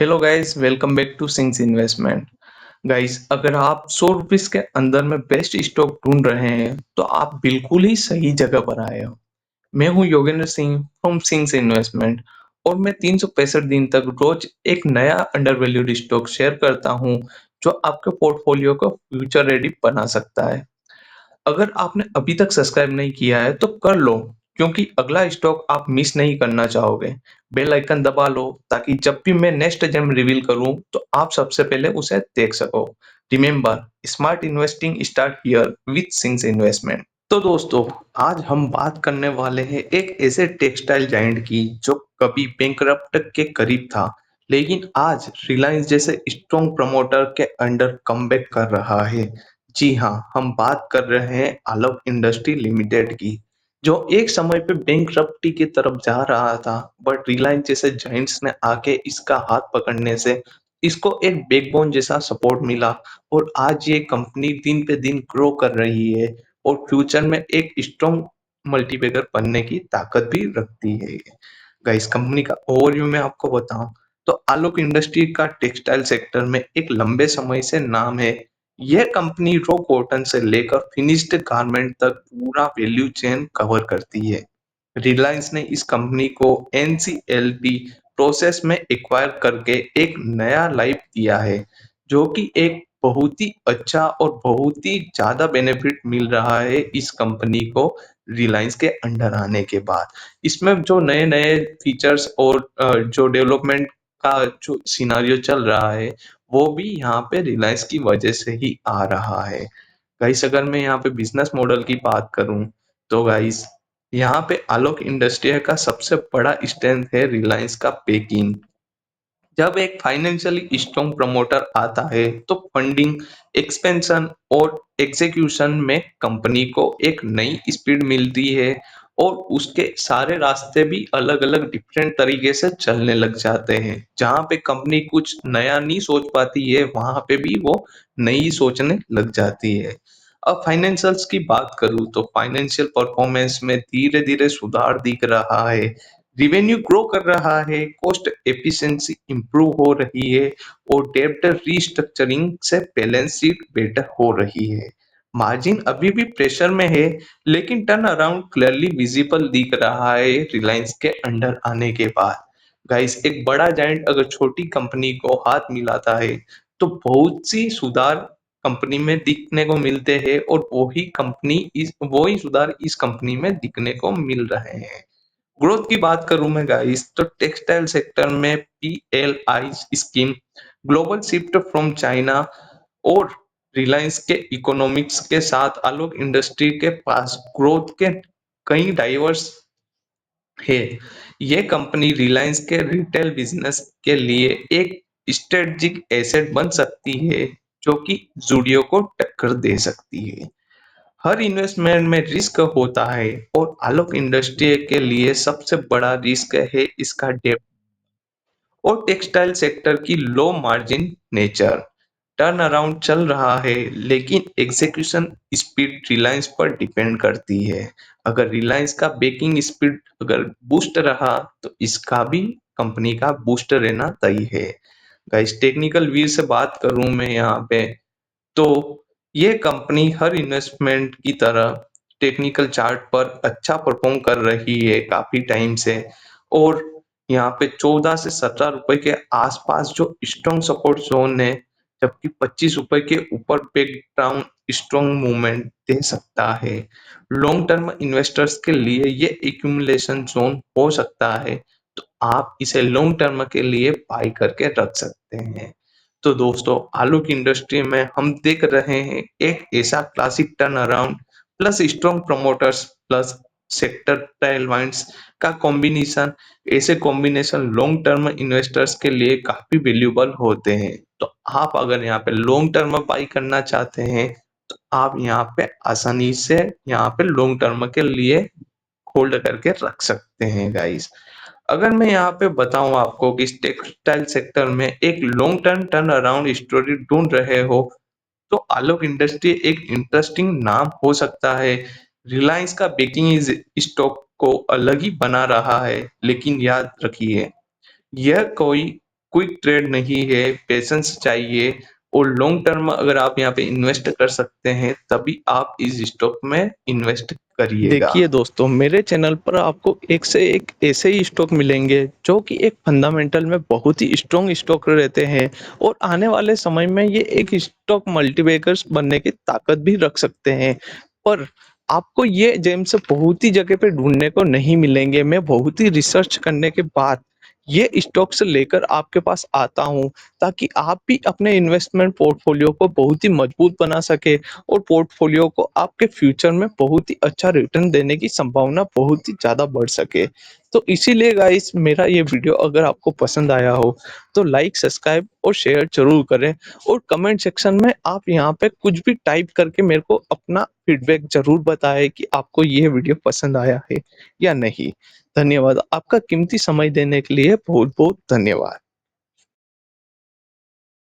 Hello guys, welcome back to Singh's investment. Guys, अगर आप 100 rupees के अंदर में बेस्ट स्टॉक ढूंढ रहे हैं तो आप बिल्कुल ही सही जगह पर आए हो। मैं हूं Yogendra Singh from sings investment और मैं 365 दिन तक रोज एक नया अंडर वैल्यूड स्टॉक शेयर करता हूं जो आपके पोर्टफोलियो को फ्यूचर रेडी बना सकता है। अगर आपने अभी तक सब्सक्राइब नहीं किया है तो कर लो, क्योंकि अगला स्टॉक आप मिस नहीं करना चाहोगे। बेल आइकन दबा लो ताकि जब भी मैं नेक्स्ट जेम रिवील करूं तो आप सबसे पहले उसे देख सको। Remember, smart investing start here with sings investment. तो दोस्तों, आज हम बात करने वाले हैं एक ऐसे टेक्सटाइल जायंट की जो कभी बैंकरप्ट के करीब था, लेकिन आज रिलायंस जैसे स्ट्रॉन्ग प्रमोटर के अंडर कमबैक कर रहा है। जी हाँ, हम बात कर रहे हैं आलोक इंडस्ट्री लिमिटेड की, जो एक समय पे बैंकरप्टी की तरफ जा रहा था, बट रिलायंस जैसे जायंट्स ने आके इसका हाथ पकड़ने से इसको एक बैकबोन जैसा सपोर्ट मिला और आज ये कंपनी दिन पे दिन ग्रो कर रही है और फ्यूचर में एक स्ट्रॉन्ग मल्टीबैगर बनने की ताकत भी रखती है। गाइस, कंपनी का ओवरव्यू मैं आपको बताऊं तो आलोक इंडस्ट्री का टेक्सटाइल सेक्टर में एक लंबे समय से नाम है। यह कंपनी रॉ कॉटन से लेकर फिनिश्ड गारमेंट तक पूरा वैल्यू चेन कवर करती है। रिलायंस ने इस कंपनी को एनसीएलटी प्रोसेस में एक्वायर करके एक नया लाइफ दिया है, जो कि एक बहुत ही अच्छा और बहुत ही ज्यादा बेनिफिट मिल रहा है इस कंपनी को रिलायंस के अंडर आने के बाद। इसमें जो नए नए फीचर्स और जो डेवलपमेंट का जो सिनारियो चल रहा है वो भी यहाँ पे रिलायंस की वजह से ही आ रहा है। गाइस, अगर मैं यहाँ पे बिजनेस मॉडल की बात करूं तो गाइस, यहाँ पे आलोक इंडस्ट्री का सबसे बड़ा स्ट्रेंथ है रिलायंस का पैकिंग। जब एक फाइनेंशियली स्ट्रॉन्ग प्रमोटर आता है तो फंडिंग, एक्सपेंशन और एग्जीक्यूशन में कंपनी को एक नई स्पीड मिलती है और उसके सारे रास्ते भी अलग अलग डिफरेंट तरीके से चलने लग जाते हैं। जहाँ पे कंपनी कुछ नया नहीं सोच पाती है वहां पे भी वो नई सोचने लग जाती है। अब फाइनेंशियल्स की बात करूँ तो फाइनेंशियल परफॉर्मेंस में धीरे धीरे सुधार दिख रहा है। रिवेन्यू ग्रो कर रहा है, कॉस्ट एफिशिएंसी इंप्रूव हो रही है और डेब्ट रीस्ट्रक्चरिंग से बैलेंस शीट बेटर हो रही है। मार्जिन अभी भी प्रेशर में है, लेकिन टर्न अराउंड क्लियरली विजिबल दिख रहा है रिलायंस के अंडर आने के बाद। गाइस, एक बड़ा जायंट अगर छोटी कंपनी को हाथ मिलाता है तो बहुत सी सुधार कंपनी में दिखने को मिलते हैं और वही सुधार इस कंपनी में दिखने को मिल रहे हैं। ग्रोथ की बात करूं मैं गाइस तो टेक्सटाइल सेक्टर में PLI scheme, global shift from China और रिलायंस के इकोनॉमिक्स के साथ आलोक इंडस्ट्री के पास ग्रोथ के कई डाइवर्स है। ये कंपनी रिलायंस के रिटेल बिजनेस के लिए एक स्ट्रेटजिक एसेट बन सकती है, जो कि जूडियो को टक्कर दे सकती है। हर इन्वेस्टमेंट में रिस्क होता है और आलोक इंडस्ट्री के लिए सबसे बड़ा रिस्क है इसका डेब्ट और टेक्सटाइल सेक्टर की low margin nature. Turn around चल रहा है, लेकिन एग्जीक्यूशन स्पीड रिलायंस पर डिपेंड करती है। अगर रिलायंस का बेकिंग स्पीड अगर बूस्ट रहा तो इसका भी कंपनी का बूस्ट रहना तय है। गाइस, टेक्निकल व्यू से बात करूं मैं यहाँ पे तो ये कंपनी हर इन्वेस्टमेंट की तरह टेक्निकल चार्ट पर अच्छा परफॉर्म कर रही है काफी टाइम से और यहाँ पे 14 से 17 रुपए के आसपास जो स्ट्रॉन्ग सपोर्ट जोन है, जबकि 25 रुपए के ऊपर ब्रेक डाउन स्ट्रॉन्ग मूवमेंट दे सकता है। लॉन्ग टर्म इन्वेस्टर्स के लिए ये एक्यूमुलेशन जोन हो सकता है, तो आप इसे लॉन्ग टर्म के लिए बाय करके रख सकते हैं। तो दोस्तों, आलू की इंडस्ट्री में हम देख रहे हैं एक ऐसा classic turn around plus strong promoters plus sector tailwinds का कॉम्बिनेशन। ऐसे कॉम्बिनेशन लॉन्ग टर्म इन्वेस्टर्स के लिए काफी वैल्यूएबल होते हैं। तो आप अगर यहाँ पे लॉन्ग टर्म बाई करना चाहते हैं तो आप यहाँ पे आसानी से यहाँ पे लॉन्ग टर्म के लिए होल्ड करके रख सकते हैं गाइस। अगर मैं यहाँ पे बताऊं आपको कि टेक्सटाइल सेक्टर में एक long term turn around story ढूंढ रहे हो तो आलोक इंडस्ट्री एक इंटरेस्टिंग नाम हो सकता है। रिलायंस का बेकिंग इज स्टॉक को अलग ही बना रहा है, लेकिन याद रखिए, यह कोई क्विक ट्रेड नहीं है, पेशेंस चाहिए और लॉन्ग टर्म अगर आप यहाँ पे इन्वेस्ट कर सकते हैं, तभी आप इस स्टॉक में इन्वेस्ट करिएगा। देखिए दोस्तों, मेरे चैनल पर आपको एक से एक ऐसे ही स्टॉक मिलेंगे जो कि एक फंडामेंटल में बहुत ही स्ट्रॉन्ग स्टॉक रहते हैं और आने वाले समय में ये एक स्टॉक मल्टीबैगर्स बनने की ताकत भी रख सकते हैं। पर आपको ये जेम्स बहुत ही जगह पे ढूँढने को नहीं मिलेंगे। मैं बहुत ही रिसर्च करने के बाद ये स्टॉक्स लेकर आपके पास आता हूँ, ताकि आप भी अपने इन्वेस्टमेंट पोर्टफोलियो को बहुत ही मजबूत बना सके और पोर्टफोलियो को आपके फ्यूचर में बहुत ही अच्छा रिटर्न देने की संभावना बहुत ही ज़्यादा बढ़ सके। तो इसीलिए गाइस, मेरा ये वीडियो अगर आपको पसंद आया हो तो लाइक, सब्सक्राइब और शेयर ज़रूर करें और कमेंट सेक्शन में आप यहाँ पे कुछ भी टाइप करके मेरे को अपना फीडबैक ज़रूर बताएँ कि आपको ये वीडियो पसंद आया है या नहीं। धन्यवाद। आपका कीमती समय देने के लिए बहुत-बहुत धन्यवाद।